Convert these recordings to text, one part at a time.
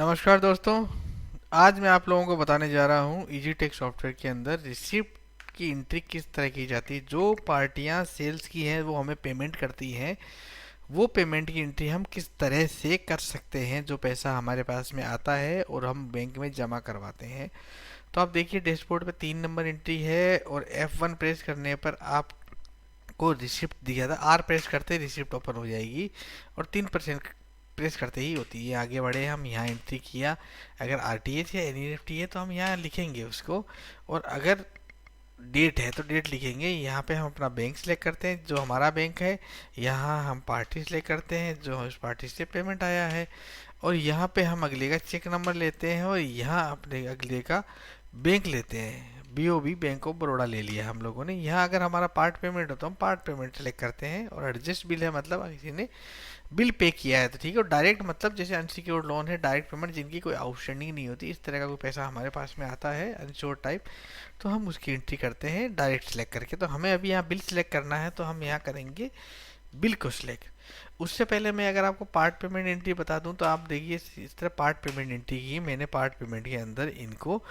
नमस्कार दोस्तों। आज मैं आप लोगों को बताने जा रहा हूँ EasyTech सॉफ्टवेयर के अंदर रिसिप्ट की एंट्री किस तरह की जाती है। जो पार्टियां सेल्स की हैं वो हमें पेमेंट करती हैं, वो पेमेंट की एंट्री हम किस तरह से कर सकते हैं। जो पैसा हमारे पास में आता है और हम बैंक में जमा करवाते हैं। तो आप देखिए डैशबोर्ड पे 3 नंबर एंट्री है और F1 प्रेस करने पर आपको रिसिप्ट दिया था। R प्रेस करते रिसिप्ट ओपन हो जाएगी और 3% प्रेस करते ही होती है। आगे बढ़े, हम यहाँ एंट्री किया। अगर RTH या NEFT है तो हम यहाँ लिखेंगे उसको, और अगर डेट है तो डेट लिखेंगे। यहाँ पे हम अपना बैंक सिलेक्ट करते हैं जो हमारा बैंक है, यहाँ हम पार्टी सिलेक्ट करते हैं जो उस पार्टी से पेमेंट आया है, और यहाँ पे हम अगले का चेक नंबर लेते हैं और यहाँ अपने अगले का बैंक लेते हैं। BOB बैंक ऑफ बड़ौदा ले लिया हम लोगों ने। यहाँ अगर हमारा पार्ट पेमेंट हो तो हम पार्ट पेमेंट सेलेक्ट करते हैं, और एडजस्ट बिल है मतलब किसी ने बिल पे किया है तो ठीक है। और डायरेक्ट मतलब जैसे अनसिक्योर्ड लोन है, डायरेक्ट पेमेंट जिनकी कोई आउटस्टैंडिंग नहीं होती, इस तरह का कोई पैसा हमारे पास में आता है अनश्योर्ड टाइप, तो हम उसकी एंट्री करते हैं डायरेक्ट सेलेक्ट करके। तो हमें अभी यहाँ बिल सिलेक्ट करना है तो हम यहाँ करेंगे बिल को सिलेक्ट। उससे पहले मैं अगर आपको पार्ट पेमेंट एंट्री बता दूं तो आप देखिए इस तरह पार्ट पेमेंट एंट्री की मैंने। पार्ट पेमेंट के अंदर इनको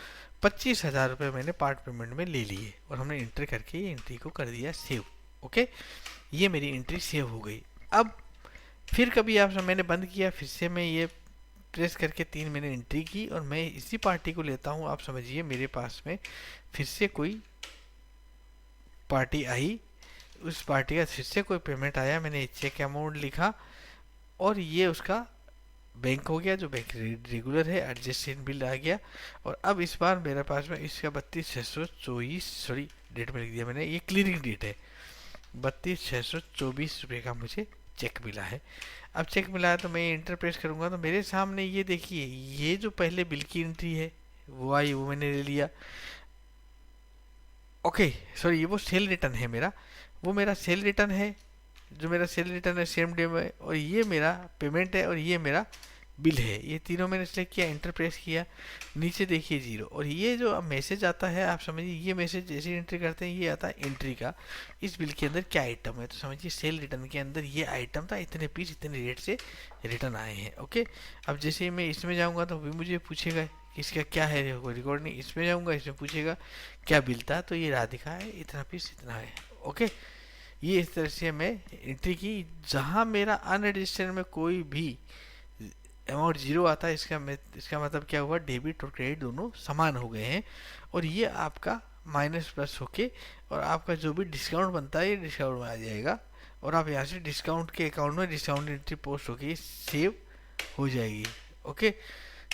25,000 रुपये मैंने पार्ट पेमेंट में ले लिए और हमने एंट्री करके ये एंट्री को कर दिया सेव। ओके, ये मेरी एंट्री सेव हो गई। अब फिर कभी आप मैंने बंद किया, फिर से मैं ये प्रेस करके 3 मैंने एंट्री की और मैं इसी पार्टी को लेता हूँ। आप समझिए मेरे पास में फिर से कोई पार्टी आई, उस पार्टी का फिर से कोई पेमेंट आया, मैंने चेक अमाउंट लिखा और ये उसका बैंक हो गया जो बैंक रेगुलर है। एडजस्टेड बिल आ गया। और अब इस बार मेरे पास में इसका 32,624, सॉरी डेट में लिख दिया मैंने, ये क्लियरिंग डेट है। 32,624 रुपये का मुझे चेक मिला है। अब चेक मिला है तो मैं इंटर प्रेस करूंगा तो मेरे सामने ये देखिए, ये जो पहले बिल की एंट्री है वो आई, वो मैंने ले लिया। ओके सॉरी, ये वो सेल रिटर्न है मेरा, वो मेरा सेल रिटर्न है, जो मेरा सेल रिटर्न है सेम डे में, और ये मेरा पेमेंट है और ये मेरा बिल है। ये तीनों मैंने सेलेक्ट किया, एंटर प्रेस किया, नीचे देखिए जीरो। और ये जो अब मैसेज आता है आप समझिए, ये मैसेज जैसे एंट्री करते हैं ये आता है एंट्री का, इस बिल के अंदर क्या आइटम है। तो समझिए सेल रिटर्न के अंदर ये आइटम था, इतने पीस इतने रेट से रिटर्न आए हैं। ओके, अब जैसे मैं इसमें जाऊँगा तो भी मुझे पूछेगा कि इसका क्या है, रिकॉर्ड नहीं। इसमें जाऊँगा, इसमें पूछेगा क्या बिल था, तो ये राधिका है, इतना पीस इतना है। ओके, ये इस तरह से मैं एंट्री की। जहां मेरा अनरजिस्टर्ड में कोई भी अमाउंट जीरो आता है, इसका मतलब क्या हुआ, डेबिट और क्रेडिट दोनों समान हो गए हैं। और ये आपका माइनस प्लस होके और आपका जो भी डिस्काउंट बनता है ये डिस्काउंट में आ जाएगा, और आप यहाँ से डिस्काउंट के अकाउंट में डिस्काउंट एंट्री पोस्ट होके सेव हो जाएगी। ओके,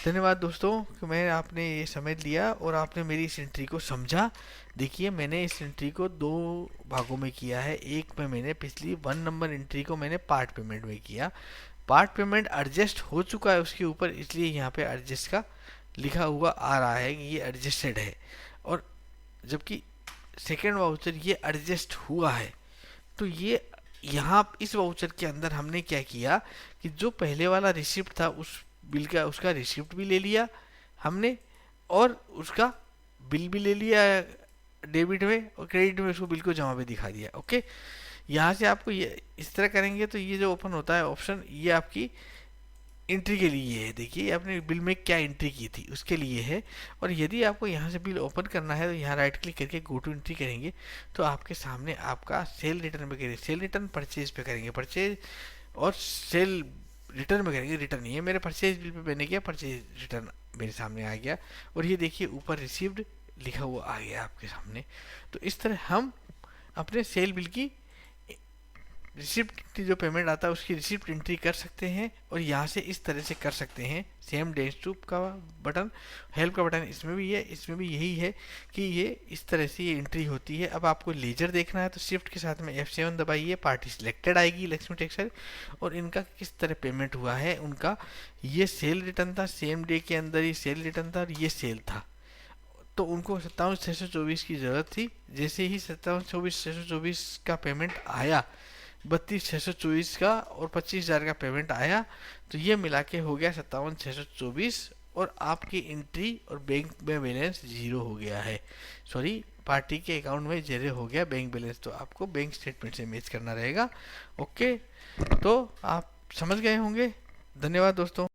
धन्यवाद दोस्तों कि मैं आपने ये समझ लिया और आपने मेरी इस एंट्री को समझा। देखिए मैंने इस एंट्री को 2 भागों में किया है। एक में मैंने पिछली 1 नंबर एंट्री को मैंने पार्ट पेमेंट में किया। पार्ट पेमेंट एडजस्ट हो चुका है उसके ऊपर, इसलिए यहाँ पे एडजस्ट का लिखा हुआ आ रहा है कि ये एडजस्टेड है। और जबकि सेकेंड वाउचर ये एडजस्ट हुआ है, तो ये यहाँ इस वाउचर के अंदर हमने क्या किया कि जो पहले वाला रिसिप्ट था उस बिल का, उसका रिसिप्ट भी ले लिया हमने और उसका बिल भी ले लिया डेबिट में, और क्रेडिट में उसको बिल को जमा पे दिखा दिया। ओके, यहाँ से आपको ये इस तरह करेंगे तो ये जो ओपन होता है ऑप्शन, ये आपकी एंट्री के लिए है। देखिए आपने बिल में क्या एंट्री की थी उसके लिए है। और यदि आपको यहाँ से बिल ओपन करना है तो यहाँ राइट क्लिक करके गो टू एंट्री करेंगे तो आपके सामने आपका सेल रिटर्न पे करेंगे, सेल रिटर्न परचेज पे करेंगे परचेज, और सेल रिटर्न में करेंगे रिटर्न। ये मेरे परचेज बिल पे मैंने किया, परचेज रिटर्न मेरे सामने आ गया। और ये देखिए ऊपर रिसीव्ड लिखा हुआ आ गया आपके सामने। तो इस तरह हम अपने सेल बिल की रिसिप्ट की जो पेमेंट आता है उसकी रिसिप्ट एंट्री कर सकते हैं, और यहाँ से इस तरह से कर सकते हैं। सेम डेस्कटॉप का बटन, हेल्प का बटन इसमें भी है, इसमें भी यही है कि ये इस तरह से ये एंट्री होती है। अब आपको लेजर देखना है तो शिफ्ट के साथ में F7 दबाइए, पार्टी सिलेक्टेड आएगी लक्ष्मी टेक्सटाइल, और इनका किस तरह पेमेंट हुआ है उनका। ये सेल रिटर्न था, सेम डे के अंदर ये सेल रिटर्न था और ये सेल था, तो उनको 57,624 की ज़रूरत थी। जैसे ही 57,624 का पेमेंट आया, 32,624 का और 25,000 का पेमेंट आया, तो ये मिला के हो गया 57,624, और आपकी एंट्री और बैंक में बैलेंस जीरो हो गया है। सॉरी, पार्टी के अकाउंट में जीरो हो गया बैंक बैलेंस, तो आपको बैंक स्टेटमेंट से मैच करना रहेगा। ओके, तो आप समझ गए होंगे। धन्यवाद दोस्तों।